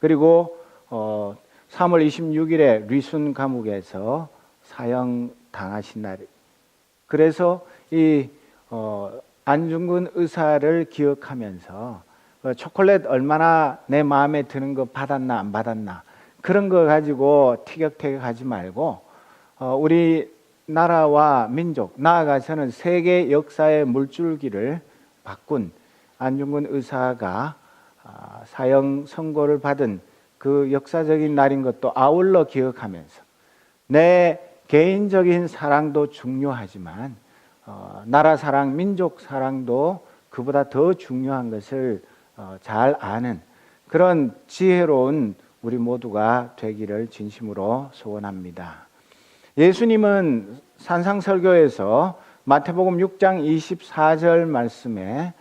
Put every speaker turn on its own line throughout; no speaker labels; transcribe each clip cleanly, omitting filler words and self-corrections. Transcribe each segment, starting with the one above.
그리고 3월 26일에 리순 감옥에서 사형 당하신 날. 그래서 이 안중근 의사를 기억하면서 초콜릿 얼마나 내 마음에 드는 거 받았나 안 받았나 그런 거 가지고 티격태격하지 말고 우리 나라와 민족, 나아가서는 세계 역사의 물줄기를 바꾼 안중근 의사가 사형 선고를 받은 그 역사적인 날인 것도 아울러 기억하면서 내 개인적인 사랑도 중요하지만 나라 사랑, 민족 사랑도 그보다 더 중요한 것을 잘 아는 그런 지혜로운 우리 모두가 되기를 진심으로 소원합니다. 예수님은 산상설교에서 마태복음 6장 24절 말씀에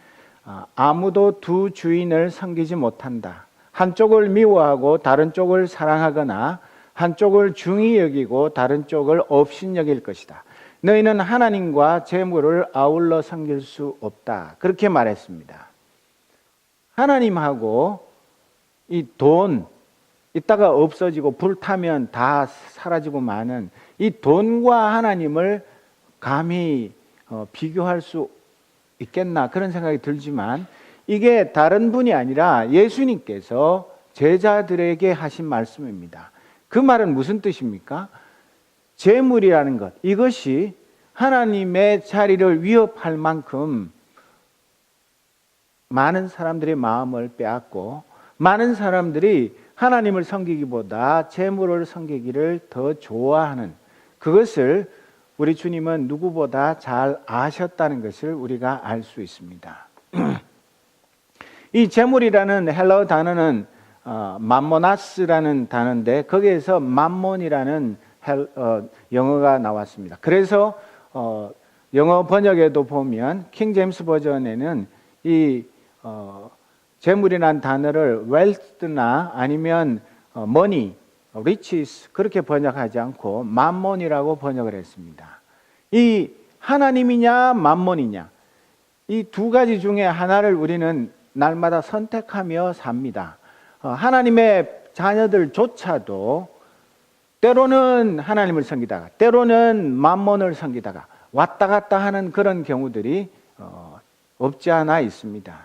아무도 두 주인을 섬기지 못한다. 한쪽을 미워하고 다른 쪽을 사랑하거나 한쪽을 중히 여기고 다른 쪽을 업신 여길 것이다. 너희는 하나님과 재물을 아울러 섬길 수 없다. 그렇게 말했습니다. 하나님하고 이 돈, 이따가 없어지고 불타면 다 사라지고 마는 이 돈과 하나님을 감히 비교할 수 있겠나 그런 생각이 들지만 이게 다른 분이 아니라 예수님께서 제자들에게 하신 말씀입니다. 그 말은 무슨 뜻입니까? 재물이라는 것, 이것이 하나님의 자리를 위협할 만큼 많은 사람들의 마음을 빼앗고 많은 사람들이 하나님을 섬기기보다 재물을 섬기기를 더 좋아하는 그것을 우리 주님은 누구보다 잘 아셨다는 것을 우리가 알 수 있습니다. 이 재물이라는 헬라어 단어는 맘모나스라는 단어인데 거기에서 맘몬이라는 영어가 나왔습니다. 그래서 영어 번역에도 보면 킹 제임스 버전에는 이 재물이라는 단어를 wealth나 아니면 money, riches 그렇게 번역하지 않고 맘몬이라고 번역을 했습니다. 이 하나님이냐 맘몬이냐 이 두 가지 중에 하나를 우리는 날마다 선택하며 삽니다. 하나님의 자녀들조차도 때로는 하나님을 섬기다가 때로는 맘몬을 섬기다가 왔다 갔다 하는 그런 경우들이 없지 않아 있습니다.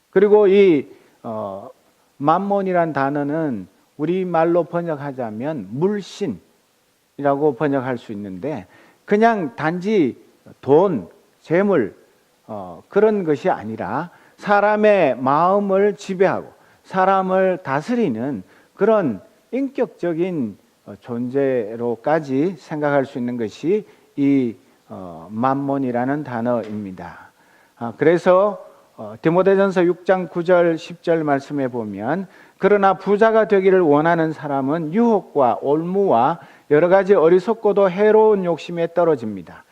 그리고 이 맘몬이란 단어는 우리말로 번역하자면 물신이라고 번역할 수 있는데 그냥 단지 돈, 재물 그런 것이 아니라 사람의 마음을 지배하고 사람을 다스리는 그런 인격적인 존재로까지 생각할 수 있는 것이 이 맘몬이라는 단어입니다. 그래서 디모데전서 6장 9절 10절 말씀에 보면 그러나 부자가 되기를 원하는 사람은 유혹과 올무와 여러 가지 어리석고도 해로운 욕심에 떨어집니다.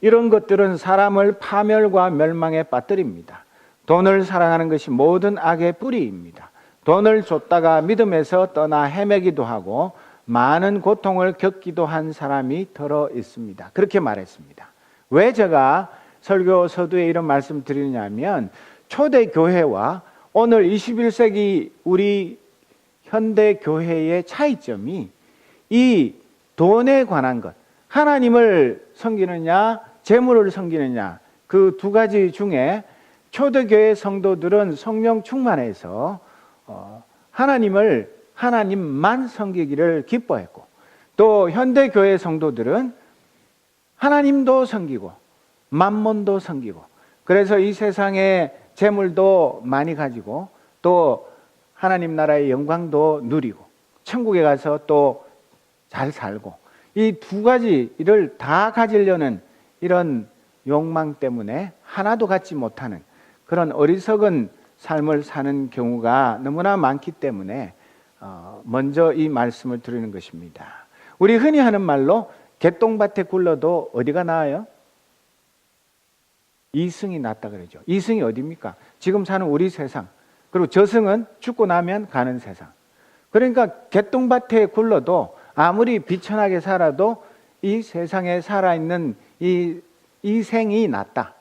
이런 것들은 사람을 파멸과 멸망에 빠뜨립니다. 돈을 사랑하는 것이 모든 악의 뿌리입니다. 돈을 줬다가 믿음에서 떠나 헤매기도 하고 많은 고통을 겪기도 한 사람이 더러 있습니다. 그렇게 말했습니다. 왜 제가 설교 서두에 이런 말씀 드리냐면 초대 교회와 오늘 21세기 우리 현대 교회의 차이점이 이 돈에 관한 것, 하나님을 섬기느냐 재물을 섬기느냐 그 두 가지 중에 초대교회 성도들은 성령 충만해서 하나님만 섬기기를 기뻐했고 또 현대교회 성도들은 하나님도 섬기고 맘몬도 섬기고 그래서 이 세상에 재물도 많이 가지고 또 하나님 나라의 영광도 누리고 천국에 가서 또 잘 살고 이 두 가지를 다 가지려는 이런 욕망 때문에 하나도 갖지 못하는 그런 어리석은 삶을 사는 경우가 너무나 많기 때문에 먼저 이 말씀을 드리는 것입니다. 우리 흔히 하는 말로 개똥밭에 굴러도 어디가 나아요? 이승이 낫다 그러죠. 이승이 어디입니까? 지금 사는 우리 세상. 그리고 저승은 죽고 나면 가는 세상. 그러니까 개똥밭에 굴러도 아무리 비천하게 살아도 이 세상에 살아있는 이 생이 낫다.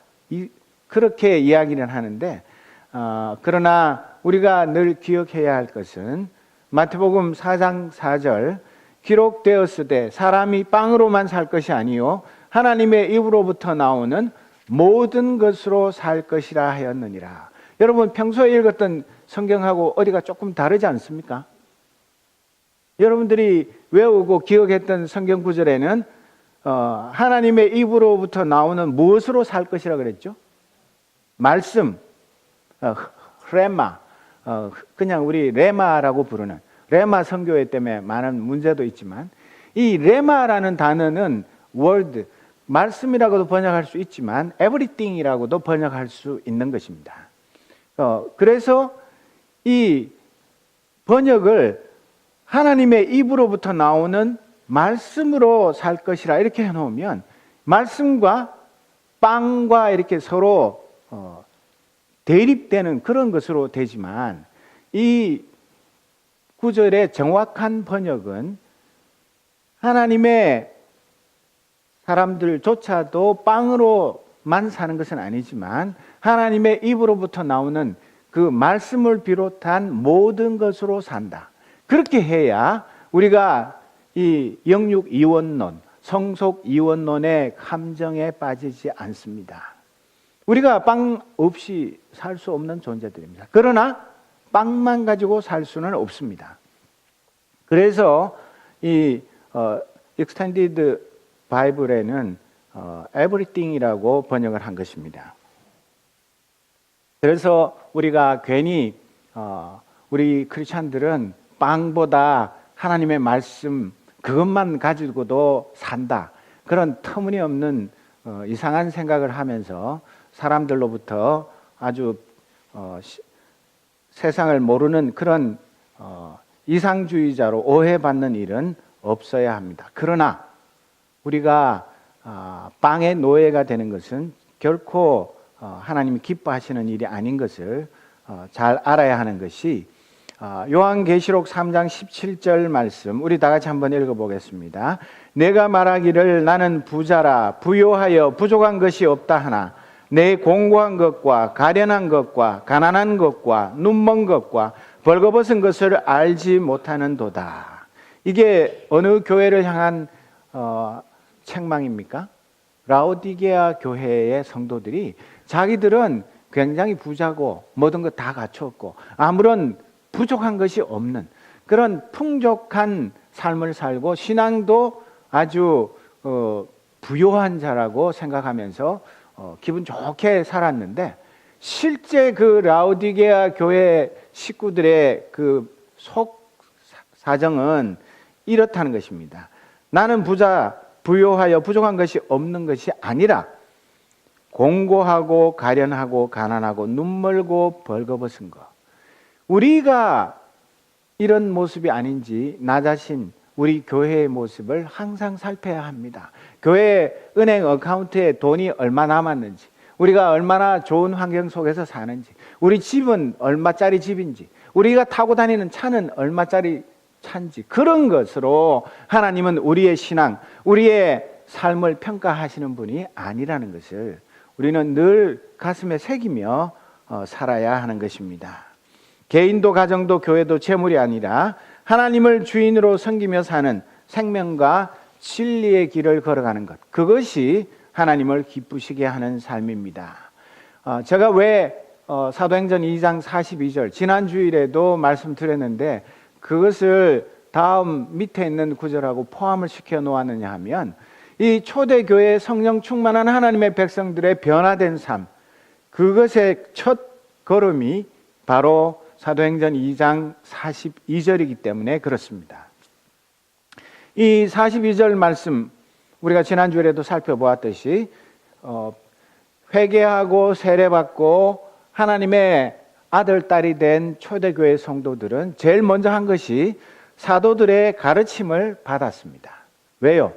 그렇게 이야기를 하는데 그러나 우리가 늘 기억해야 할 것은 마태복음 4장 4절 기록되었으되 사람이 빵으로만 살 것이 아니요 하나님의 입으로부터 나오는 모든 것으로 살 것이라 하였느니라. 여러분 평소에 읽었던 성경하고 어디가 조금 다르지 않습니까? 여러분들이 외우고 기억했던 성경 구절에는 하나님의 입으로부터 나오는 무엇으로 살 것이라 그랬죠? 말씀, 레마, 그냥 우리 레마라고 부르는 레마 선교회 때문에 많은 문제도 있지만 이 레마라는 단어는 word, 말씀이라고도 번역할 수 있지만 everything이라고도 번역할 수 있는 것입니다. 그래서 이 번역을 하나님의 입으로부터 나오는 말씀으로 살 것이라 이렇게 해놓으면 말씀과 빵과 이렇게 서로 대립되는 그런 것으로 되지만 이 구절의 정확한 번역은 하나님의 사람들조차도 빵으로만 사는 것은 아니지만 하나님의 입으로부터 나오는 그 말씀을 비롯한 모든 것으로 산다. 그렇게 해야 우리가 이 영육 이원론, 성속 이원론의 함정에 빠지지 않습니다. 우리가 빵 없이 살 수 없는 존재들입니다. 그러나 빵만 가지고 살 수는 없습니다. 그래서 이 Extended 바이블에는 everything이라고 번역을 한 것입니다. 그래서 우리가 괜히 우리 크리스찬들은 빵보다 하나님의 말씀 그것만 가지고도 산다. 그런 터무니없는 이상한 생각을 하면서 사람들로부터 아주 세상을 모르는 그런 이상주의자로 오해받는 일은 없어야 합니다. 그러나 우리가 빵의 노예가 되는 것은 결코 하나님이 기뻐하시는 일이 아닌 것을 잘 알아야 하는 것이 요한계시록 3장 17절 말씀 우리 다 같이 한번 읽어보겠습니다. 내가 말하기를 나는 부자라 부요하여 부족한 것이 없다 하나 내 공고한 것과 가련한 것과 가난한 것과 눈먼 것과 벌거벗은 것을 알지 못하는도다. 이게 어느 교회를 향한 책망입니까? 라오디게아 교회의 성도들이 자기들은 굉장히 부자고 모든 것 다 갖추었고 아무런 부족한 것이 없는 그런 풍족한 삶을 살고 신앙도 아주 부요한 자라고 생각하면서 기분 좋게 살았는데 실제 그 라오디게아 교회 식구들의 그 속 사정은 이렇다는 것입니다. 나는 부요하여 부족한 것이 없는 것이 아니라 공고하고 가련하고 가난하고 눈멀고 벌거벗은 것. 우리가 이런 모습이 아닌지 나 자신 우리 교회의 모습을 항상 살펴야 합니다. 교회 은행 어카운트에 돈이 얼마 남았는지, 우리가 얼마나 좋은 환경 속에서 사는지, 우리 집은 얼마짜리 집인지, 우리가 타고 다니는 차는 얼마짜리 차인지, 그런 것으로 하나님은 우리의 신앙, 우리의 삶을 평가하시는 분이 아니라는 것을 우리는 늘 가슴에 새기며 살아야 하는 것입니다. 개인도 가정도 교회도 재물이 아니라 하나님을 주인으로 섬기며 사는 생명과 진리의 길을 걸어가는 것, 그것이 하나님을 기쁘시게 하는 삶입니다. 제가 왜 사도행전 2장 42절 지난 주일에도 말씀드렸는데 그것을 다음 밑에 있는 구절하고 포함을 시켜 놓았느냐 하면 이 초대교회 성령 충만한 하나님의 백성들의 변화된 삶, 그것의 첫 걸음이 바로 사도행전 2장 42절이기 때문에 그렇습니다. 이 42절 말씀 우리가 지난주에도 살펴보았듯이 회개하고 세례받고 하나님의 아들, 딸이 된 초대교회 성도들은 제일 먼저 한 것이 사도들의 가르침을 받았습니다. 왜요?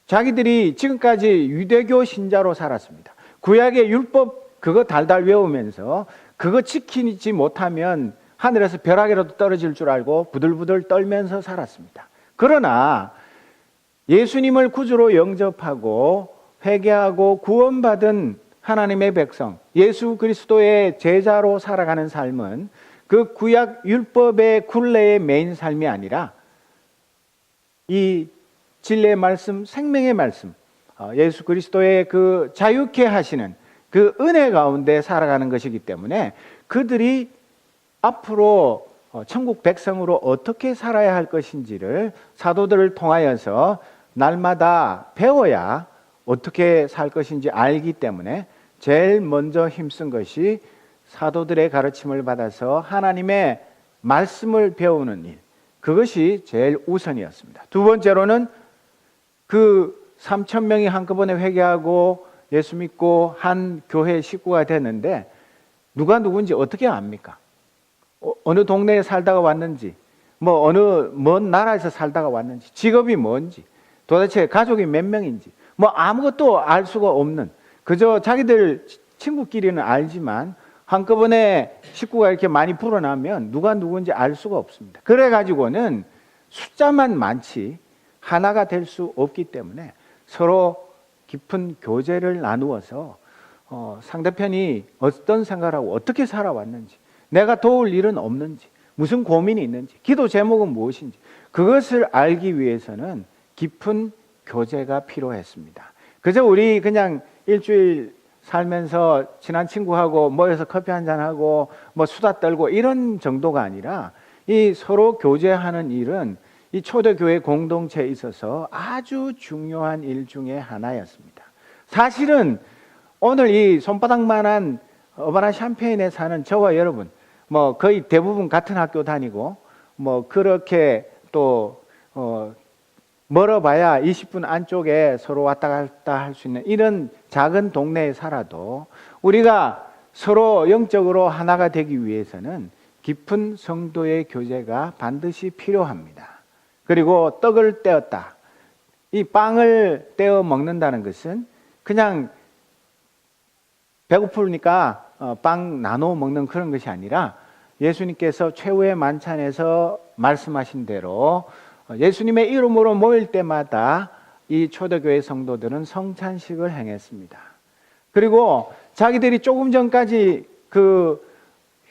자기들이 지금까지 유대교 신자로 살았습니다. 구약의 율법 그거 달달 외우면서 그거 지키지 못하면 하늘에서 벼락이라도 떨어질 줄 알고 부들부들 떨면서 살았습니다. 그러나 예수님을 구주로 영접하고 회개하고 구원받은 하나님의 백성, 예수 그리스도의 제자로 살아가는 삶은 그 구약 율법의 굴레에 매인 삶이 아니라 이 진리의 말씀, 생명의 말씀, 예수 그리스도의 그 자유케 하시는 그 은혜 가운데 살아가는 것이기 때문에 그들이 앞으로 천국 백성으로 어떻게 살아야 할 것인지를 사도들을 통하여서 날마다 배워야 어떻게 살 것인지 알기 때문에 제일 먼저 힘쓴 것이 사도들의 가르침을 받아서 하나님의 말씀을 배우는 일, 그것이 제일 우선이었습니다. 두 번째로는 그 3,000명이 한꺼번에 회개하고 예수 믿고 한 교회 식구가 됐는데 누가 누군지 어떻게 압니까? 어느 동네에 살다가 왔는지, 뭐 어느 먼 나라에서 살다가 왔는지, 직업이 뭔지, 도대체 가족이 몇 명인지 뭐 아무것도 알 수가 없는, 그저 자기들 친구끼리는 알지만 한꺼번에 식구가 이렇게 많이 불어나면 누가 누군지 알 수가 없습니다. 그래가지고는 숫자만 많지 하나가 될 수 없기 때문에 서로 깊은 교제를 나누어서 상대편이 어떤 생각을 하고 어떻게 살아왔는지, 내가 도울 일은 없는지, 무슨 고민이 있는지, 기도 제목은 무엇인지, 그것을 알기 위해서는 깊은 교제가 필요했습니다. 그저 우리 그냥 일주일 살면서 친한 친구하고 모여서 커피 한잔하고 뭐 수다 떨고 이런 정도가 아니라 이 서로 교제하는 일은 이 초대교회 공동체에 있어서 아주 중요한 일 중에 하나였습니다. 사실은 오늘 이 손바닥만한 어바나 샴페인에 사는 저와 여러분, 뭐 거의 대부분 같은 학교 다니고 뭐 그렇게 또 멀어봐야 20분 안쪽에 서로 왔다 갔다 할 수 있는 이런 작은 동네에 살아도 우리가 서로 영적으로 하나가 되기 위해서는 깊은 성도의 교제가 반드시 필요합니다. 그리고 떡을 떼었다. 이 빵을 떼어 먹는다는 것은 그냥 배고프니까 빵 나눠 먹는 그런 것이 아니라 예수님께서 최후의 만찬에서 말씀하신 대로 예수님의 이름으로 모일 때마다 이 초대교회 성도들은 성찬식을 행했습니다. 그리고 자기들이 조금 전까지 그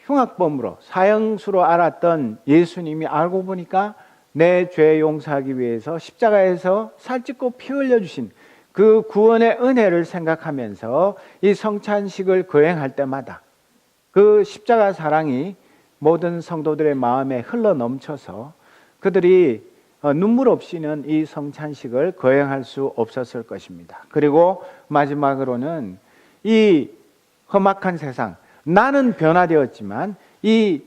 흉악범으로 사형수로 알았던 예수님이 알고 보니까 내 죄 용서하기 위해서 십자가에서 살찌고 피 흘려주신 그 구원의 은혜를 생각하면서 이 성찬식을 거행할 때마다 그 십자가 사랑이 모든 성도들의 마음에 흘러 넘쳐서 그들이 눈물 없이는 이 성찬식을 거행할 수 없었을 것입니다. 그리고 마지막으로는 이 험악한 세상, 나는 변화되었지만 이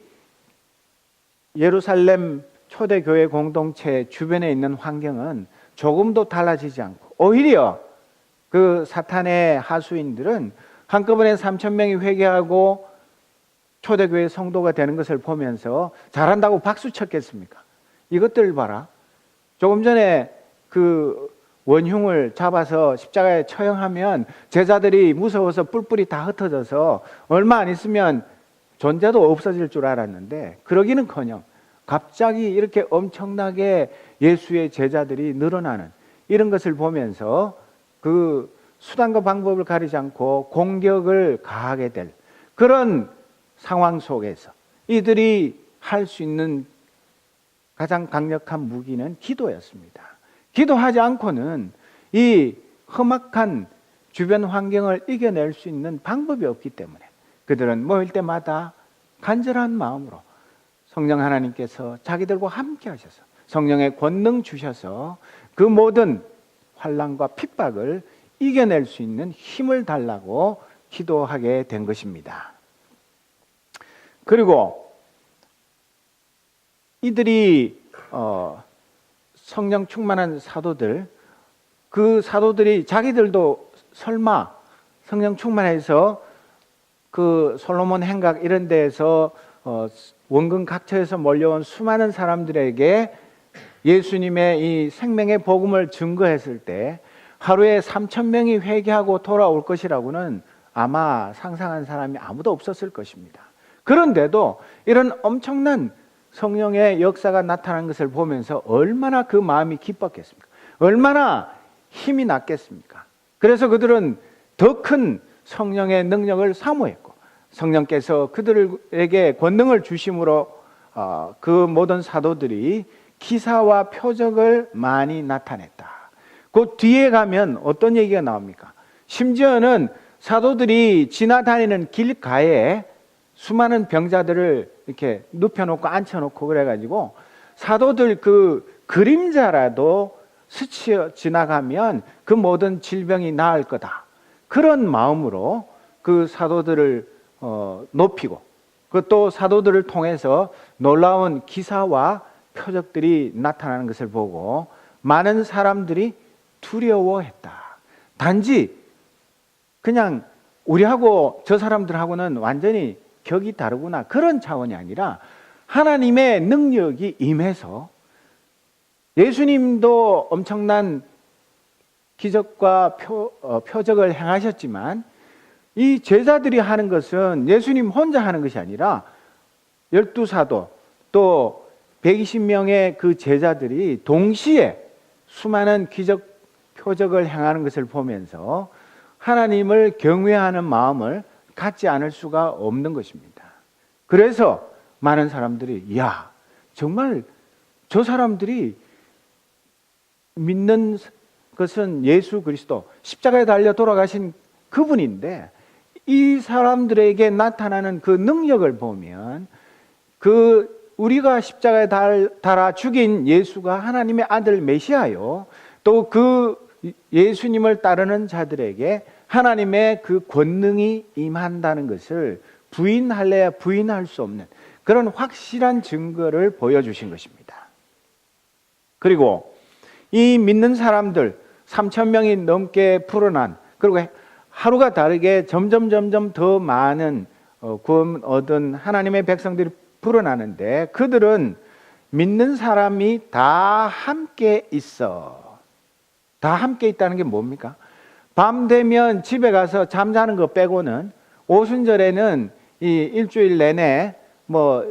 예루살렘 초대교회 공동체 주변에 있는 환경은 조금도 달라지지 않고 오히려 그 사탄의 하수인들은 한꺼번에 3,000명이 회개하고 초대교회 성도가 되는 것을 보면서 잘한다고 박수 쳤겠습니까? 이것들 봐라. 조금 전에 그 원흉을 잡아서 십자가에 처형하면 제자들이 무서워서 뿔뿔이 다 흩어져서 얼마 안 있으면 존재도 없어질 줄 알았는데 그러기는커녕 갑자기 이렇게 엄청나게 예수의 제자들이 늘어나는 이런 것을 보면서 그 수단과 방법을 가리지 않고 공격을 가하게 될 그런 상황 속에서 이들이 할 수 있는 가장 강력한 무기는 기도였습니다. 기도하지 않고는 이 험악한 주변 환경을 이겨낼 수 있는 방법이 없기 때문에 그들은 모일 때마다 간절한 마음으로 성령 하나님께서 자기들과 함께 하셔서 성령의 권능 주셔서 그 모든 환난과 핍박을 이겨낼 수 있는 힘을 달라고 기도하게 된 것입니다. 그리고 이들이 성령 충만한 사도들, 그 사도들이 자기들도 설마 성령 충만해서 그 솔로몬 행각 이런 데에서 원근 각처에서 몰려온 수많은 사람들에게 예수님의 이 생명의 복음을 증거했을 때 하루에 3,000명이 회개하고 돌아올 것이라고는 아마 상상한 사람이 아무도 없었을 것입니다. 그런데도 이런 엄청난 성령의 역사가 나타난 것을 보면서 얼마나 그 마음이 기뻤겠습니까? 얼마나 힘이 났겠습니까? 그래서 그들은 더 큰 성령의 능력을 사모했고 성령께서 그들에게 권능을 주심으로 그 모든 사도들이 기사와 표적을 많이 나타냈다. 그 뒤에 가면 어떤 얘기가 나옵니까? 심지어는 사도들이 지나다니는 길가에 수많은 병자들을 이렇게 눕혀놓고 앉혀놓고 그래가지고 사도들 그 그림자라도 스쳐 지나가면 그 모든 질병이 나을 거다. 그런 마음으로 그 사도들을 높이고 또 사도들을 통해서 놀라운 기사와 표적들이 나타나는 것을 보고 많은 사람들이 두려워했다. 단지 그냥 우리하고 저 사람들하고는 완전히 격이 다르구나 그런 차원이 아니라 하나님의 능력이 임해서 예수님도 엄청난 기적과 표적을 행하셨지만 이 제자들이 하는 것은 예수님 혼자 하는 것이 아니라 12사도 또 120명의 그 제자들이 동시에 수많은 기적 표적을 행하는 것을 보면서 하나님을 경외하는 마음을 갖지 않을 수가 없는 것입니다. 그래서 많은 사람들이 야, 정말 저 사람들이 믿는 것은 예수 그리스도 십자가에 달려 돌아가신 그분인데 이 사람들에게 나타나는 그 능력을 보면 그 우리가 십자가에 달아 죽인 예수가 하나님의 아들 메시아요. 또 그 예수님을 따르는 자들에게 하나님의 그 권능이 임한다는 것을 부인할래야 부인할 수 없는 그런 확실한 증거를 보여주신 것입니다. 그리고 이 믿는 사람들 3,000명이 넘게 불어난, 그리고 하루가 다르게 점점 더 많은 구원 얻은 하나님의 백성들이 불어나는데 그들은 믿는 사람이 다 함께 있어. 다 함께 있다는 게 뭡니까? 밤 되면 집에 가서 잠자는 거 빼고는 오순절에는 이 일주일 내내 뭐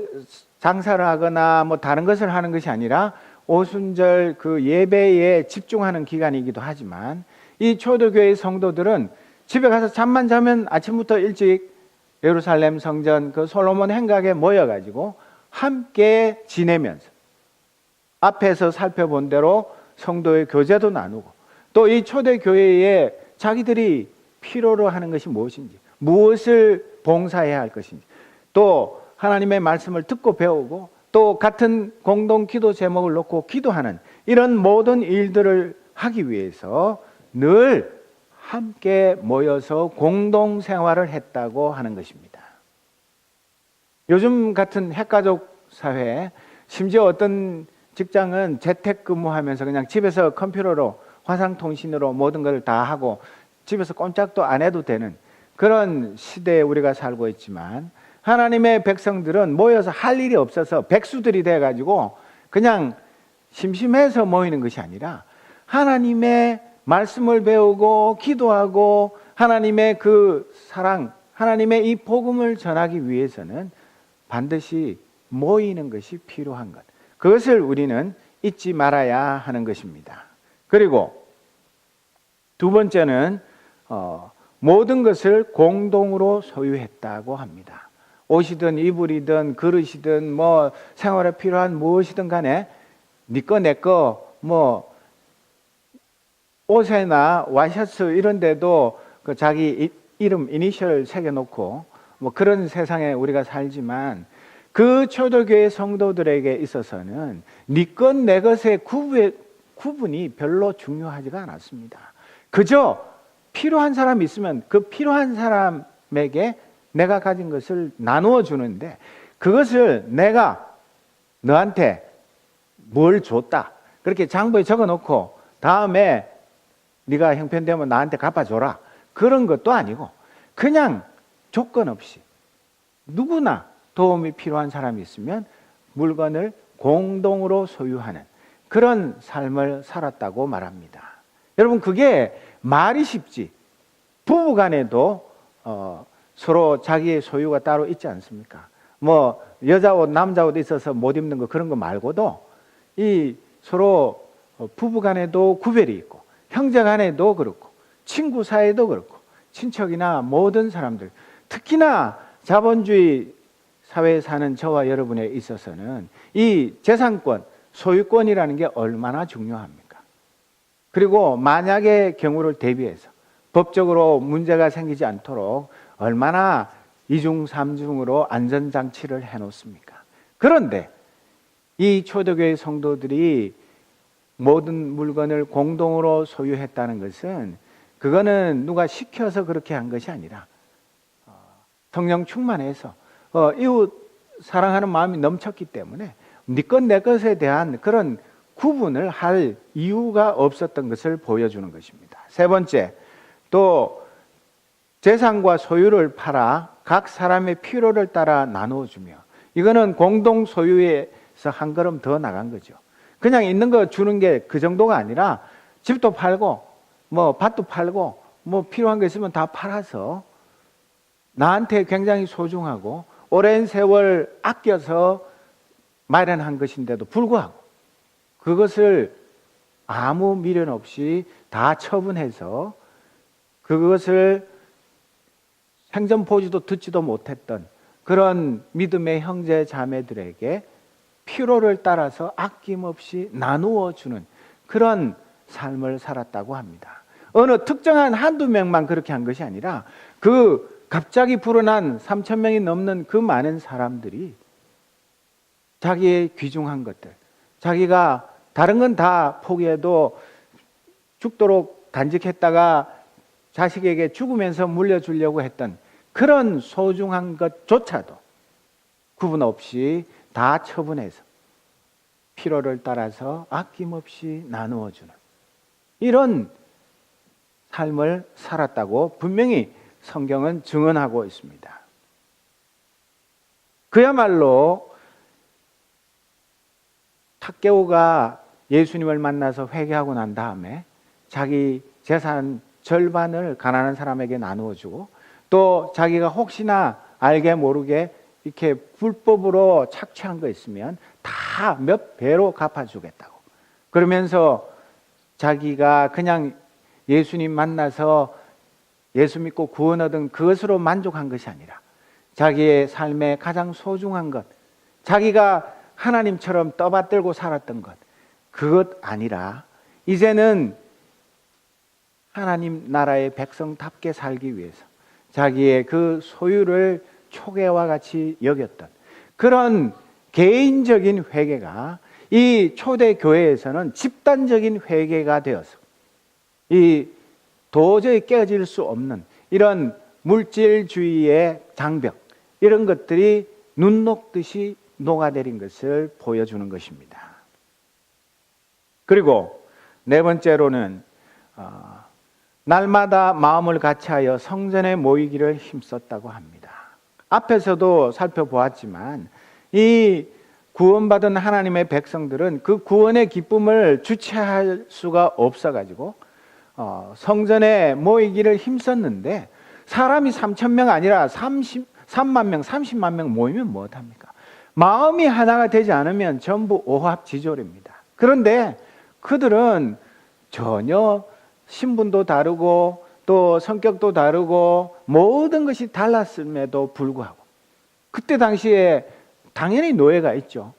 장사를 하거나 뭐 다른 것을 하는 것이 아니라 오순절 그 예배에 집중하는 기간이기도 하지만 이 초대교회 성도들은 집에 가서 잠만 자면 아침부터 일찍 예루살렘 성전 그 솔로몬 행각에 모여가지고 함께 지내면서 앞에서 살펴본 대로 성도의 교제도 나누고 또 이 초대교회에 자기들이 필요로 하는 것이 무엇인지 무엇을 봉사해야 할 것인지 또 하나님의 말씀을 듣고 배우고 또 같은 공동 기도 제목을 놓고 기도하는 이런 모든 일들을 하기 위해서 늘 함께 모여서 공동 생활을 했다고 하는 것입니다. 요즘 같은 핵가족 사회, 심지어 어떤 직장은 재택근무하면서 그냥 집에서 컴퓨터로 화상통신으로 모든 걸 다 하고 집에서 꼼짝도 안 해도 되는 그런 시대에 우리가 살고 있지만 하나님의 백성들은 모여서 할 일이 없어서 백수들이 돼가지고 그냥 심심해서 모이는 것이 아니라 하나님의 말씀을 배우고 기도하고 하나님의 그 사랑, 하나님의 이 복음을 전하기 위해서는 반드시 모이는 것이 필요한 것. 그것을 우리는 잊지 말아야 하는 것입니다. 그리고 두 번째는 모든 것을 공동으로 소유했다고 합니다. 옷이든 이불이든 그릇이든 뭐 생활에 필요한 무엇이든 간에 네 거 내 거 뭐 옷에나 와이셔츠 이런 데도 그 자기 이름 이니셜 새겨놓고 뭐 그런 세상에 우리가 살지만 그 초대교회 성도들에게 있어서는 네 것 내 것의 구분이 별로 중요하지가 않았습니다. 그저 필요한 사람이 있으면 그 필요한 사람에게 내가 가진 것을 나누어 주는데 그것을 내가 너한테 뭘 줬다 그렇게 장부에 적어 놓고 다음에 네가 형편되면 나한테 갚아줘라 그런 것도 아니고 그냥 조건 없이 누구나 도움이 필요한 사람이 있으면 물건을 공동으로 소유하는 그런 삶을 살았다고 말합니다. 여러분 그게 말이 쉽지 부부간에도 서로 자기의 소유가 따로 있지 않습니까? 뭐 여자 옷 남자 옷 있어서 못 입는 거 그런 거 말고도 이 서로 부부간에도 구별이 있고 형제간에도 그렇고 친구 사이도 그렇고 친척이나 모든 사람들 특히나 자본주의 사회에 사는 저와 여러분에 있어서는 이 재산권, 소유권이라는 게 얼마나 중요합니까? 그리고 만약의 경우를 대비해서 법적으로 문제가 생기지 않도록 얼마나 이중 삼중으로 안전장치를 해놓습니까? 그런데 이 초대교회 성도들이 모든 물건을 공동으로 소유했다는 것은 그거는 누가 시켜서 그렇게 한 것이 아니라 성령 충만해서 이웃 사랑하는 마음이 넘쳤기 때문에 네 것 내 것에 대한 그런 구분을 할 이유가 없었던 것을 보여주는 것입니다. 세 번째, 또 재산과 소유를 팔아 각 사람의 필요를 따라 나누어주며, 이거는 공동 소유에서 한 걸음 더 나간 거죠. 그냥 있는 거 주는 게 그 정도가 아니라 집도 팔고 뭐 밭도 팔고 뭐 필요한 거 있으면 다 팔아서 나한테 굉장히 소중하고 오랜 세월 아껴서 마련한 것인데도 불구하고 그것을 아무 미련 없이 다 처분해서 그것을 생전 보지도 듣지도 못했던 그런 믿음의 형제 자매들에게 필요를 따라서 아낌없이 나누어 주는 그런 삶을 살았다고 합니다. 어느 특정한 한두 명만 그렇게 한 것이 아니라 그 갑자기 불어난 3,000명이 넘는 그 많은 사람들이 자기의 귀중한 것들, 자기가 다른 건 다 포기해도 죽도록 간직했다가 자식에게 죽으면서 물려주려고 했던 그런 소중한 것조차도 구분 없이 다 처분해서 필요를 따라서 아낌없이 나누어주는 이런 삶을 살았다고 분명히 성경은 증언하고 있습니다. 그야말로 삭개오가 예수님을 만나서 회개하고 난 다음에 자기 재산 절반을 가난한 사람에게 나누어주고 또 자기가 혹시나 알게 모르게 이렇게 불법으로 착취한 거 있으면 다 몇 배로 갚아주겠다고 그러면서 자기가 그냥 예수님 만나서 예수 믿고 구원 얻은 그것으로 만족한 것이 아니라 자기의 삶의 가장 소중한 것, 자기가 하나님처럼 떠받들고 살았던 것, 그것 아니라 이제는 하나님 나라의 백성답게 살기 위해서 자기의 그 소유를 초계와 같이 여겼던 그런 개인적인 회개가 이 초대교회에서는 집단적인 회개가 되어서 이 도저히 깨어질 수 없는 이런 물질주의의 장벽, 이런 것들이 눈 녹듯이 녹아내린 것을 보여주는 것입니다. 그리고 네 번째로는 날마다 마음을 같이하여 성전에 모이기를 힘썼다고 합니다. 앞에서도 살펴보았지만 이 구원받은 하나님의 백성들은 그 구원의 기쁨을 주체할 수가 없어가지고 성전에 모이기를 힘썼는데 사람이 3,000명 아니라 3만 명, 30만 명 모이면 무엇합니까? 마음이 하나가 되지 않으면 전부 오합지졸입니다. 그런데 그들은 전혀 신분도 다르고 또 성격도 다르고 모든 것이 달랐음에도 불구하고 그때 당시에 당연히 노예가 있죠.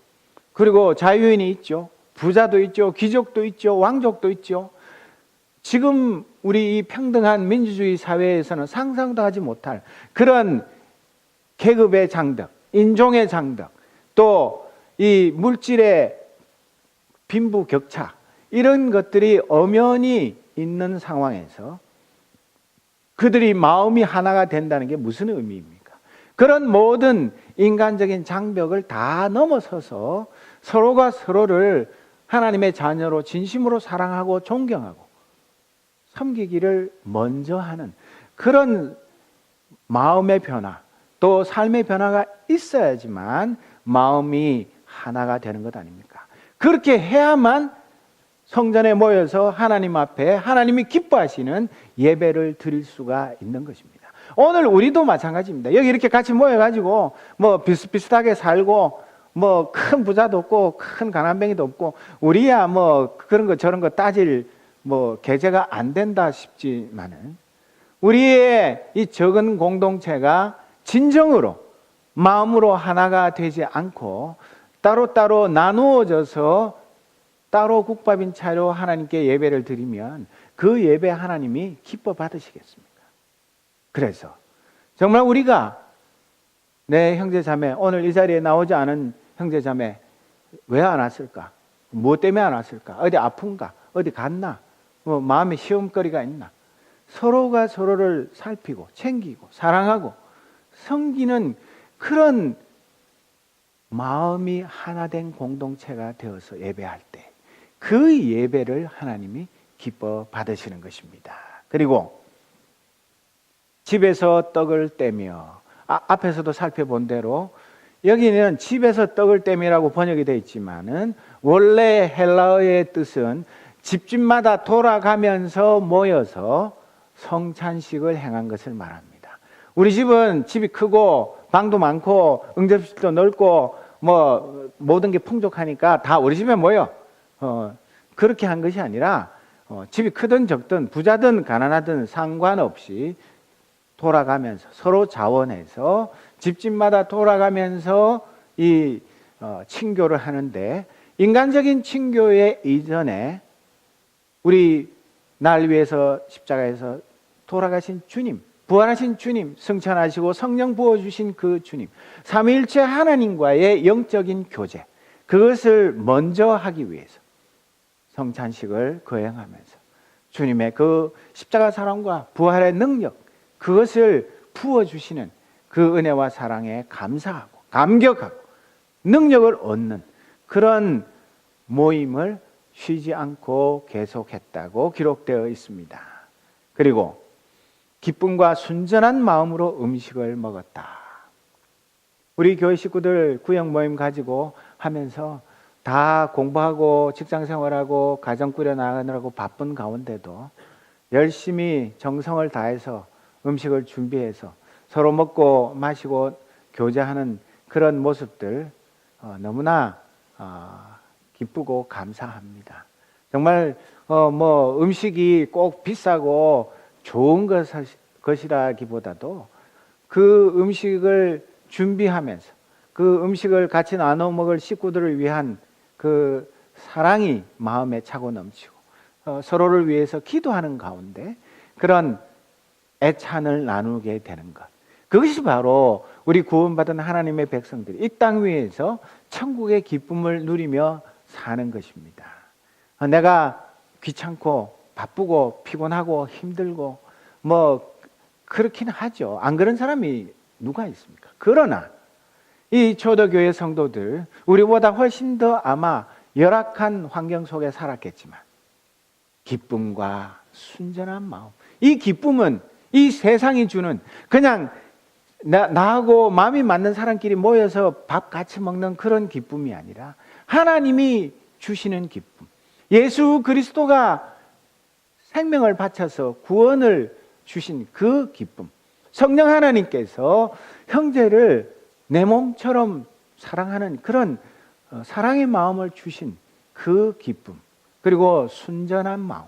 그리고 자유인이 있죠. 부자도 있죠. 귀족도 있죠. 왕족도 있죠. 지금 우리 이 평등한 민주주의 사회에서는 상상도 하지 못할 그런 계급의 장벽, 인종의 장벽, 또 이 물질의 빈부격차, 이런 것들이 엄연히 있는 상황에서 그들이 마음이 하나가 된다는 게 무슨 의미입니까? 그런 모든 인간적인 장벽을 다 넘어서서 서로가 서로를 하나님의 자녀로 진심으로 사랑하고 존경하고 섬기기를 먼저 하는 그런 마음의 변화, 또 삶의 변화가 있어야지만 마음이 하나가 되는 것 아닙니까? 그렇게 해야만 성전에 모여서 하나님 앞에 하나님이 기뻐하시는 예배를 드릴 수가 있는 것입니다. 오늘 우리도 마찬가지입니다. 여기 이렇게 같이 모여가지고 뭐 비슷비슷하게 살고 뭐 큰 부자도 없고 큰 가난뱅이도 없고 우리야 뭐 그런 거 저런 거 따질 뭐 계제가 안 된다 싶지만은 우리의 이 적은 공동체가 진정으로 마음으로 하나가 되지 않고 따로따로 나누어져서 따로 국밥인 차로 하나님께 예배를 드리면 그 예배 하나님이 기뻐 받으시겠습니까? 그래서 정말 우리가 내 형제자매, 오늘 이 자리에 나오지 않은 형제자매 왜 안 왔을까? 무엇 때문에 안 왔을까? 어디 아픈가? 어디 갔나? 뭐 마음에 시험거리가 있나? 서로가 서로를 살피고 챙기고 사랑하고 섬기는 그런 마음이 하나 된 공동체가 되어서 예배할 때 그 예배를 하나님이 기뻐 받으시는 것입니다. 그리고 집에서 떡을 떼며, 앞에서도 살펴본 대로 여기는 집에서 떡을 떼미라고 번역이 되어 있지만은 원래 헬라어의 뜻은 집집마다 돌아가면서 모여서 성찬식을 행한 것을 말합니다. 우리 집은 집이 크고 방도 많고 응접실도 넓고 뭐 모든 게 풍족하니까 다 우리 집에 모여. 그렇게 한 것이 아니라 집이 크든 적든 부자든 가난하든 상관없이 돌아가면서 서로 자원해서 집집마다 돌아가면서 이 친교를 하는데, 인간적인 친교의 이전에 우리 날 위해서 십자가에서 돌아가신 주님, 부활하신 주님, 승천하시고 성령 부어주신 그 주님, 삼위일체 하나님과의 영적인 교제, 그것을 먼저 하기 위해서 성찬식을 거행하면서 주님의 그 십자가 사랑과 부활의 능력, 그것을 부어주시는 그 은혜와 사랑에 감사하고 감격하고 능력을 얻는 그런 모임을 쉬지 않고 계속했다고 기록되어 있습니다. 그리고 기쁨과 순전한 마음으로 음식을 먹었다. 우리 교회 식구들 구역 모임 가지고 하면서 다 공부하고 직장생활하고 가정 꾸려 나가느라고 바쁜 가운데도 열심히 정성을 다해서 음식을 준비해서 서로 먹고 마시고 교제하는 그런 모습들 너무나 기쁘고 감사합니다. 정말 뭐 음식이 꼭 비싸고 좋은 것이라기보다도 그 음식을 준비하면서 그 음식을 같이 나눠 먹을 식구들을 위한 그 사랑이 마음에 차고 넘치고 서로를 위해서 기도하는 가운데 그런 애찬을 나누게 되는 것, 그것이 바로 우리 구원받은 하나님의 백성들이 이 땅 위에서 천국의 기쁨을 누리며 사는 것입니다. 내가 귀찮고 바쁘고 피곤하고 힘들고 뭐 그렇긴 하죠. 안 그런 사람이 누가 있습니까? 그러나 이 초대교회 성도들, 우리보다 훨씬 더 아마 열악한 환경 속에 살았겠지만 기쁨과 순전한 마음, 이 기쁨은 이 세상이 주는, 그냥 나하고 마음이 맞는 사람끼리 모여서 밥 같이 먹는 그런 기쁨이 아니라 하나님이 주시는 기쁨, 예수 그리스도가 생명을 바쳐서 구원을 주신 그 기쁨, 성령 하나님께서 형제를 내 몸처럼 사랑하는 그런 사랑의 마음을 주신 그 기쁨, 그리고 순전한 마음,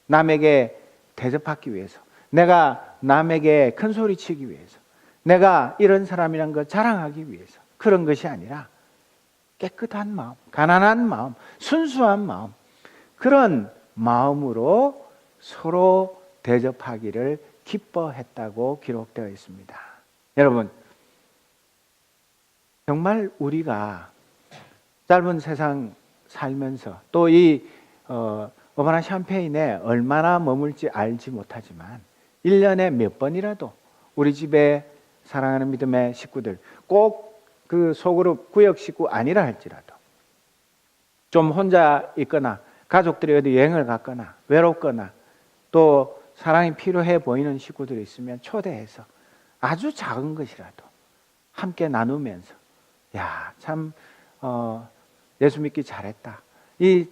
남에게 대접하기 위해서, 내가 남에게 큰 소리 치기 위해서, 내가 이런 사람이란 걸 자랑하기 위해서 그런 것이 아니라 깨끗한 마음, 가난한 마음, 순수한 마음, 그런 마음으로 서로 대접하기를 기뻐했다고 기록되어 있습니다. 여러분, 정말 우리가 짧은 세상 살면서 또 이 어바나 샴페인에 얼마나 머물지 알지 못하지만 1년에 몇 번이라도 우리 집에 사랑하는 믿음의 식구들, 꼭 그 소그룹 구역 식구 아니라 할지라도 좀 혼자 있거나 가족들이 어디 여행을 갔거나 외롭거나 또 사랑이 필요해 보이는 식구들이 있으면 초대해서 아주 작은 것이라도 함께 나누면서, 야, 참 예수 믿기 잘했다, 이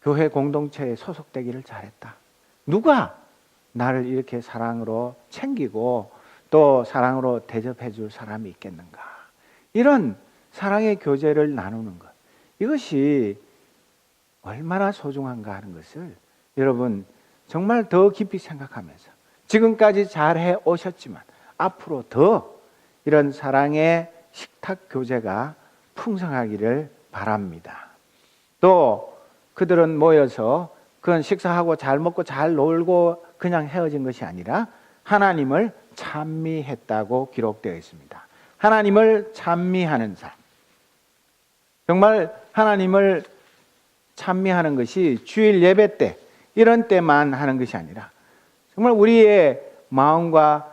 교회 공동체에 소속되기를 잘했다, 누가 나를 이렇게 사랑으로 챙기고 또 사랑으로 대접해 줄 사람이 있겠는가, 이런 사랑의 교제를 나누는 것, 이것이 얼마나 소중한가 하는 것을 여러분 정말 더 깊이 생각하면서 지금까지 잘해 오셨지만 앞으로 더 이런 사랑의 식탁 교제가 풍성하기를 바랍니다. 또 그들은 모여서 그런 식사하고 잘 먹고 잘 놀고 그냥 헤어진 것이 아니라 하나님을 찬미했다고 기록되어 있습니다. 하나님을 찬미하는 삶. 정말 하나님을 찬미하는 것이 주일 예배 때 이런 때만 하는 것이 아니라 정말 우리의 마음과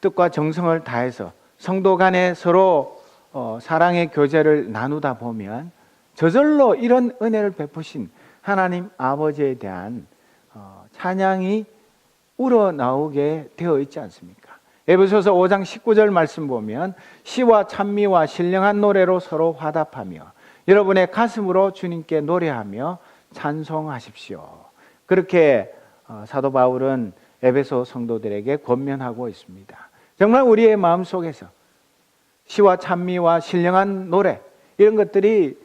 뜻과 정성을 다해서 성도 간에 서로 사랑의 교제를 나누다 보면 저절로 이런 은혜를 베푸신 하나님 아버지에 대한 찬양이 우러나오게 되어 있지 않습니까? 에베소서 5장 19절 말씀 보면 시와 찬미와 신령한 노래로 서로 화답하며 여러분의 가슴으로 주님께 노래하며 찬송하십시오. 그렇게 사도 바울은 에베소 성도들에게 권면하고 있습니다. 정말 우리의 마음속에서 시와 찬미와 신령한 노래 이런 것들이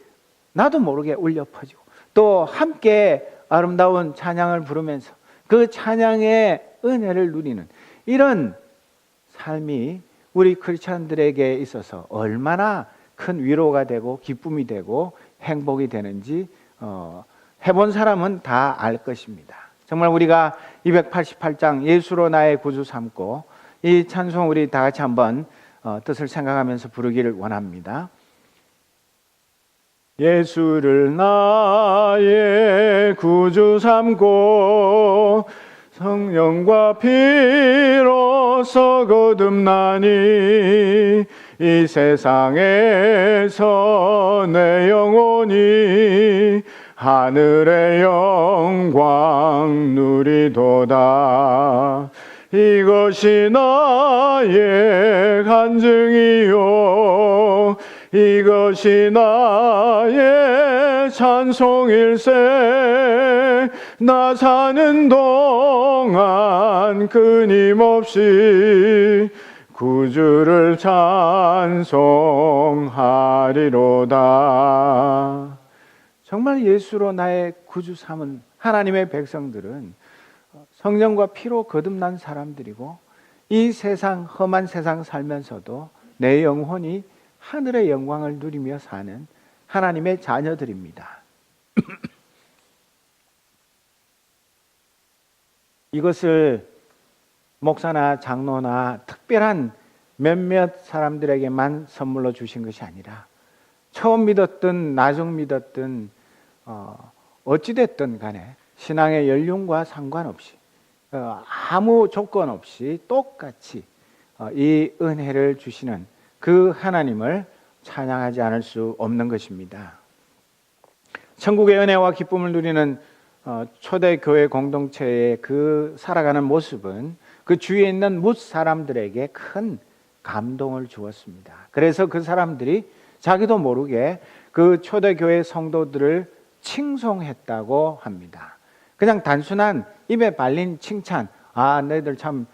나도 모르게 울려 퍼지고 또 함께 아름다운 찬양을 부르면서 그 찬양의 은혜를 누리는 이런 삶이 우리 크리스찬들에게 있어서 얼마나 큰 위로가 되고 기쁨이 되고 행복이 되는지 해본 사람은 다 알 것입니다. 정말 우리가 288장 예수로 나의 구주 삼고 이 찬송 우리 다 같이 한번 뜻을 생각하면서 부르기를 원합니다. 예수를 나의 구주 삼고 성령과 피로써 거듭나니 이 세상에서 내 영혼이 하늘의 영광 누리도다. 이것이 나의 간증이요 이것이 나의 찬송일세. 나 사는 동안 끊임없이 구주를 찬송하리로다. 정말 예수로 나의 구주 삼은 하나님의 백성들은 성령과 피로 거듭난 사람들이고 이 세상 험한 세상 살면서도 내 영혼이 하늘의 영광을 누리며 사는 하나님의 자녀들입니다. 이것을 목사나 장로나 특별한 몇몇 사람들에게만 선물로 주신 것이 아니라 처음 믿었든 나중 믿었든 어찌됐든 간에 신앙의 연륜과 상관없이 아무 조건 없이 똑같이 이 은혜를 주시는 그 하나님을 찬양하지 않을 수 없는 것입니다. 천국의 은혜와 기쁨을 누리는 초대교회 공동체의 그 살아가는 모습은 그 주위에 있는 뭇 사람들에게 큰 감동을 주었습니다. 그래서 그 사람들이 자기도 모르게 그 초대교회 성도들을 칭송했다고 합니다. 그냥 단순한 입에 발린 칭찬, 너희들 참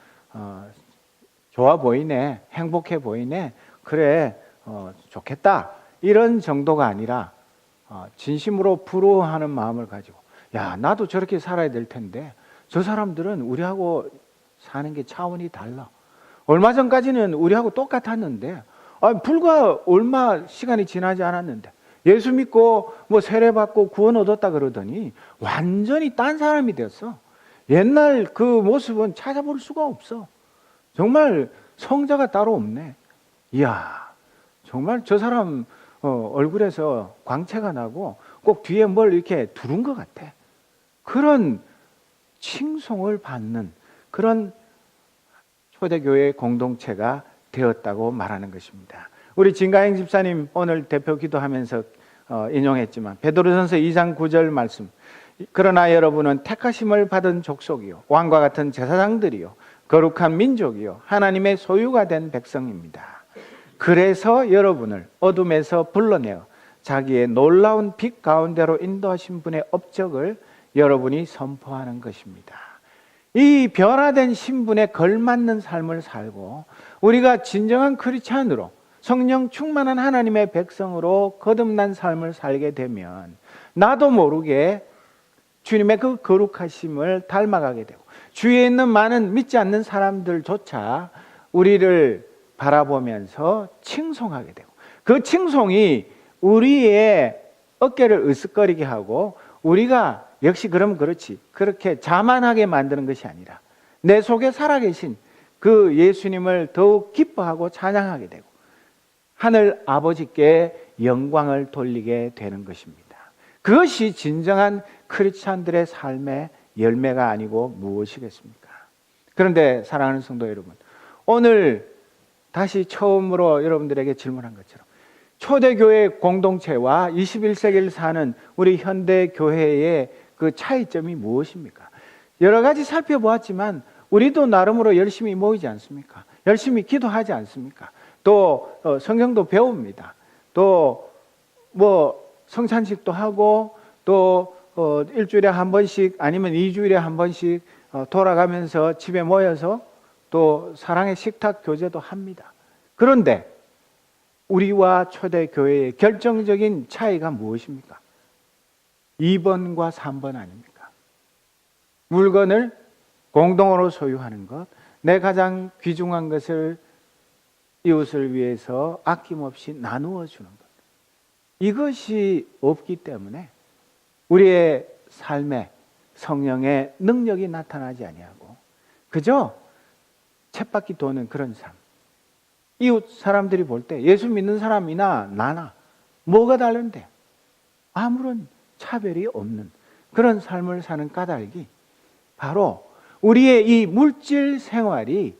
좋아 보이네, 행복해 보이네, 그래 좋겠다, 이런 정도가 아니라 진심으로 부러워하는 마음을 가지고 야, 나도 저렇게 살아야 될 텐데 저 사람들은 우리하고 사는 게 차원이 달라. 얼마 전까지는 우리하고 똑같았는데 불과 얼마 시간이 지나지 않았는데 예수 믿고 뭐 세례받고 구원 얻었다 그러더니 완전히 딴 사람이 됐어. 옛날 그 모습은 찾아볼 수가 없어. 정말 성자가 따로 없네. 이야, 정말 저 사람 얼굴에서 광채가 나고 꼭 뒤에 뭘 이렇게 두른 것 같아. 그런 칭송을 받는 그런 초대교회 공동체가 되었다고 말하는 것입니다. 우리 진가행 집사님 오늘 대표 기도하면서 인용했지만 베드로전서 2장 9절 말씀, 그러나 여러분은 택하심을 받은 족속이요 왕과 같은 제사장들이요 거룩한 민족이요 하나님의 소유가 된 백성입니다. 그래서 여러분을 어둠에서 불러내어 자기의 놀라운 빛 가운데로 인도하신 분의 업적을 여러분이 선포하는 것입니다. 이 변화된 신분에 걸맞는 삶을 살고 우리가 진정한 크리스찬으로 성령 충만한 하나님의 백성으로 거듭난 삶을 살게 되면 나도 모르게 주님의 그 거룩하심을 닮아가게 되고 주위에 있는 많은 믿지 않는 사람들조차 우리를 바라보면서 칭송하게 되고, 그 칭송이 우리의 어깨를 으쓱거리게 하고, 우리가 역시 그럼 그렇지, 그렇게 자만하게 만드는 것이 아니라 내 속에 살아계신 그 예수님을 더욱 기뻐하고 찬양하게 되고 하늘 아버지께 영광을 돌리게 되는 것입니다. 그것이 진정한 크리스찬들의 삶의 열매가 아니고 무엇이겠습니까? 그런데 사랑하는 성도 여러분, 오늘 다시 처음으로 여러분들에게 질문한 것처럼 초대교회 공동체와 21세기를 사는 우리 현대교회의 그 차이점이 무엇입니까? 여러 가지 살펴보았지만 우리도 나름으로 열심히 모이지 않습니까? 열심히 기도하지 않습니까? 또 성경도 배웁니다. 또 성찬식도 하고, 또 일주일에 한 번씩 아니면 2주일에 한 번씩 돌아가면서 집에 모여서 또 사랑의 식탁 교제도 합니다. 그런데 우리와 초대교회의 결정적인 차이가 무엇입니까? 2번과 3번 아닙니까? 물건을 공동으로 소유하는 것, 내 가장 귀중한 것을 이웃을 위해서 아낌없이 나누어 주는 것, 이것이 없기 때문에 우리의 삶에 성령의 능력이 나타나지 아니하고 그저 쳇바퀴 도는 그런 삶. 이웃 사람들이 볼 때 예수 믿는 사람이나 나나 뭐가 다른데, 아무런 차별이 없는 그런 삶을 사는 까닭이 바로 우리의 이 물질 생활이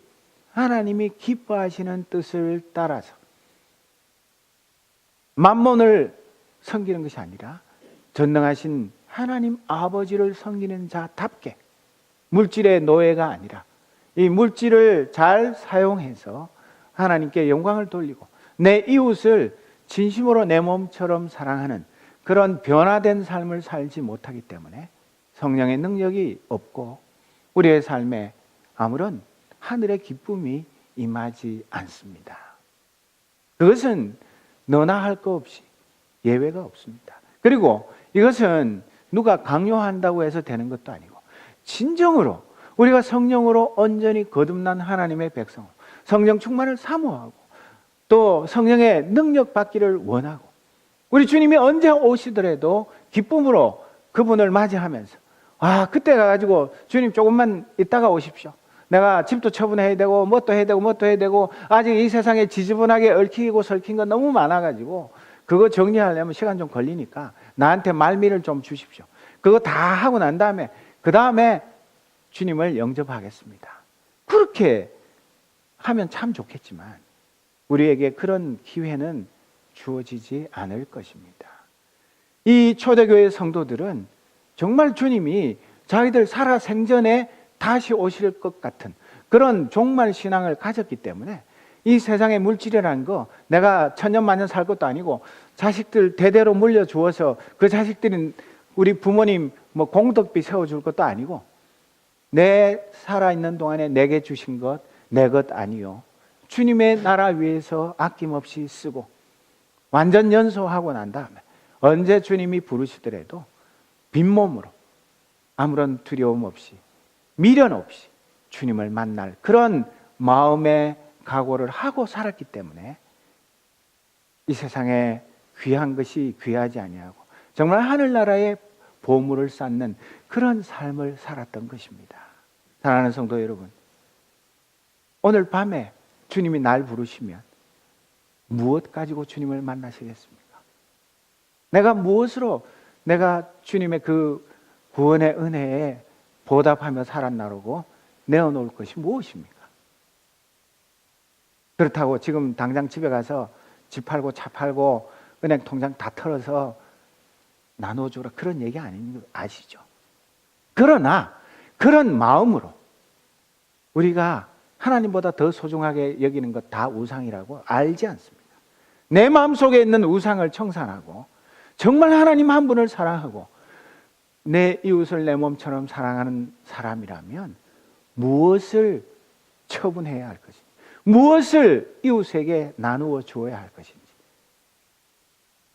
하나님이 기뻐하시는 뜻을 따라서 만몬을 섬기는 것이 아니라 전능하신 하나님 아버지를 섬기는 자답게, 물질의 노예가 아니라 이 물질을 잘 사용해서 하나님께 영광을 돌리고 내 이웃을 진심으로 내 몸처럼 사랑하는 그런 변화된 삶을 살지 못하기 때문에 성령의 능력이 없고 우리의 삶에 아무런 하늘의 기쁨이 임하지 않습니다. 그것은 너나 할 거 없이 예외가 없습니다. 그리고 이것은 누가 강요한다고 해서 되는 것도 아니고 진정으로 우리가 성령으로 온전히 거듭난 하나님의 백성, 성령 충만을 사모하고 또 성령의 능력 받기를 원하고 우리 주님이 언제 오시더라도 기쁨으로 그분을 맞이하면서 그때 가가지고 주님 조금만 있다가 오십시오. 내가 집도 처분해야 되고 뭣도 해야 되고 뭣도 해야 되고 아직 이 세상에 지저분하게 얽히고 설킨 건 너무 많아가지고 그거 정리하려면 시간 좀 걸리니까 나한테 말미를 좀 주십시오. 그거 다 하고 난 다음에 그 다음에 주님을 영접하겠습니다. 그렇게 하면 참 좋겠지만 우리에게 그런 기회는 주어지지 않을 것입니다. 이 초대교회 성도들은 정말 주님이 자기들 살아 생전에 다시 오실 것 같은 그런 종말 신앙을 가졌기 때문에 이 세상의 물질이라는 거 내가 천년만년 살 것도 아니고 자식들 대대로 물려주어서 그 자식들은 우리 부모님 공덕비 세워줄 것도 아니고 내 살아있는 동안에 내게 주신 것 내 것 아니요 주님의 나라 위해서 아낌없이 쓰고 완전 연소하고 난 다음에 언제 주님이 부르시더라도 빈몸으로 아무런 두려움 없이 미련 없이 주님을 만날 그런 마음의 각오를 하고 살았기 때문에 이 세상에 귀한 것이 귀하지 아니하고 정말 하늘나라의 보물을 쌓는 그런 삶을 살았던 것입니다. 사랑하는 성도 여러분, 오늘 밤에 주님이 날 부르시면 무엇 가지고 주님을 만나시겠습니까? 내가 무엇으로 내가 주님의 그 구원의 은혜에 보답하며 살았나라고 내어놓을 것이 무엇입니까? 그렇다고 지금 당장 집에 가서 집 팔고 차 팔고 은행 통장 다 털어서 나눠주라 그런 얘기 아닌 거 아시죠? 그러나 그런 마음으로 우리가 하나님보다 더 소중하게 여기는 것 다 우상이라고 알지 않습니다. 내 마음속에 있는 우상을 청산하고 정말 하나님 한 분을 사랑하고 내 이웃을 내 몸처럼 사랑하는 사람이라면 무엇을 처분해야 할 것인지, 무엇을 이웃에게 나누어 주어야 할 것인지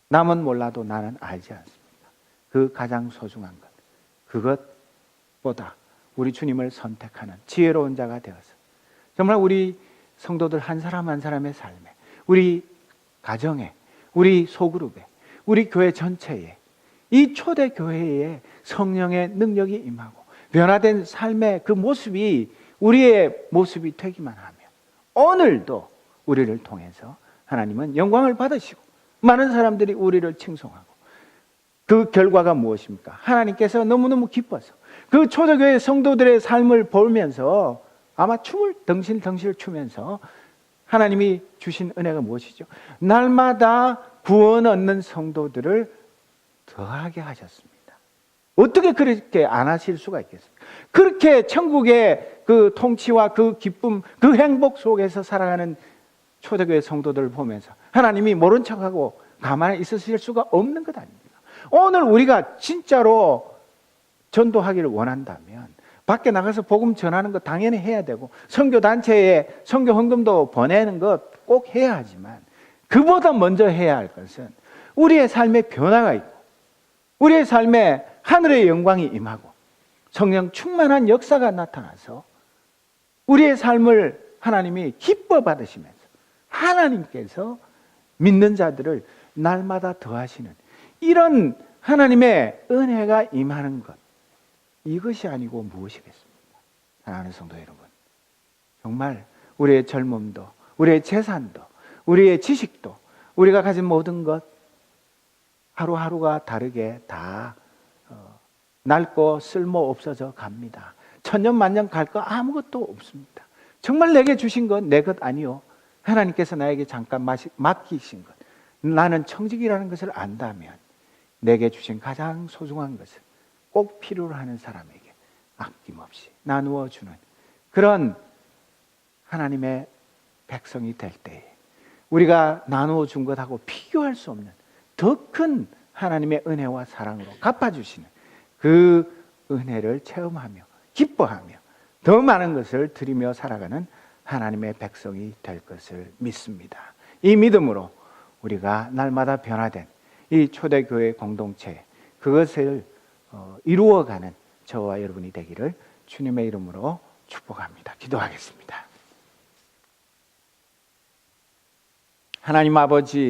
남은 몰라도 나는 알지 않습니다. 그 가장 소중한 것, 그것보다 우리 주님을 선택하는 지혜로운 자가 되어서 정말 우리 성도들 한 사람 한 사람의 삶에, 우리 가정에, 우리 소그룹에, 우리 교회 전체에, 이 초대교회에 성령의 능력이 임하고 변화된 삶의 그 모습이 우리의 모습이 되기만 하면 오늘도 우리를 통해서 하나님은 영광을 받으시고 많은 사람들이 우리를 칭송하고, 그 결과가 무엇입니까? 하나님께서 너무너무 기뻐서 그 초대교회 성도들의 삶을 보면서 아마 춤을 덩실덩실 추면서 하나님이 주신 은혜가 무엇이죠? 날마다 구원 얻는 성도들을 더하게 하셨습니다. 어떻게 그렇게 안 하실 수가 있겠습니까? 그렇게 천국의 그 통치와 그 기쁨, 그 행복 속에서 살아가는 초대교회 성도들을 보면서 하나님이 모른 척하고 가만히 있으실 수가 없는 것 아닙니까? 오늘 우리가 진짜로 전도하기를 원한다면 밖에 나가서 복음 전하는 것 당연히 해야 되고, 선교단체에 선교 헌금도 보내는 것 꼭 해야 하지만, 그보다 먼저 해야 할 것은 우리의 삶에 변화가 있고 우리의 삶에 하늘의 영광이 임하고 성령 충만한 역사가 나타나서 우리의 삶을 하나님이 기뻐 받으시면서 하나님께서 믿는 자들을 날마다 더하시는 이런 하나님의 은혜가 임하는 것, 이것이 아니고 무엇이겠습니까? 사랑하는 성도 여러분, 정말 우리의 젊음도, 우리의 재산도, 우리의 지식도, 우리가 가진 모든 것 하루하루가 다르게 다 낡고 쓸모 없어져 갑니다. 천년만년 갈 거 아무것도 없습니다. 정말 내게 주신 건 내 것 아니요, 하나님께서 나에게 잠깐 맡기신 것, 나는 청직이라는 것을 안다면 내게 주신 가장 소중한 것을 꼭 필요로 하는 사람에게 아낌없이 나누어 주는 그런 하나님의 백성이 될 때에 우리가 나누어 준 것하고 비교할 수 없는 더 큰 하나님의 은혜와 사랑으로 갚아주시는 그 은혜를 체험하며 기뻐하며 더 많은 것을 드리며 살아가는 하나님의 백성이 될 것을 믿습니다. 이 믿음으로 우리가 날마다 변화된 이 초대교회 공동체, 그것을 이루어가는 저와 여러분이 되기를 주님의 이름으로 축복합니다. 기도하겠습니다. 하나님 아버지,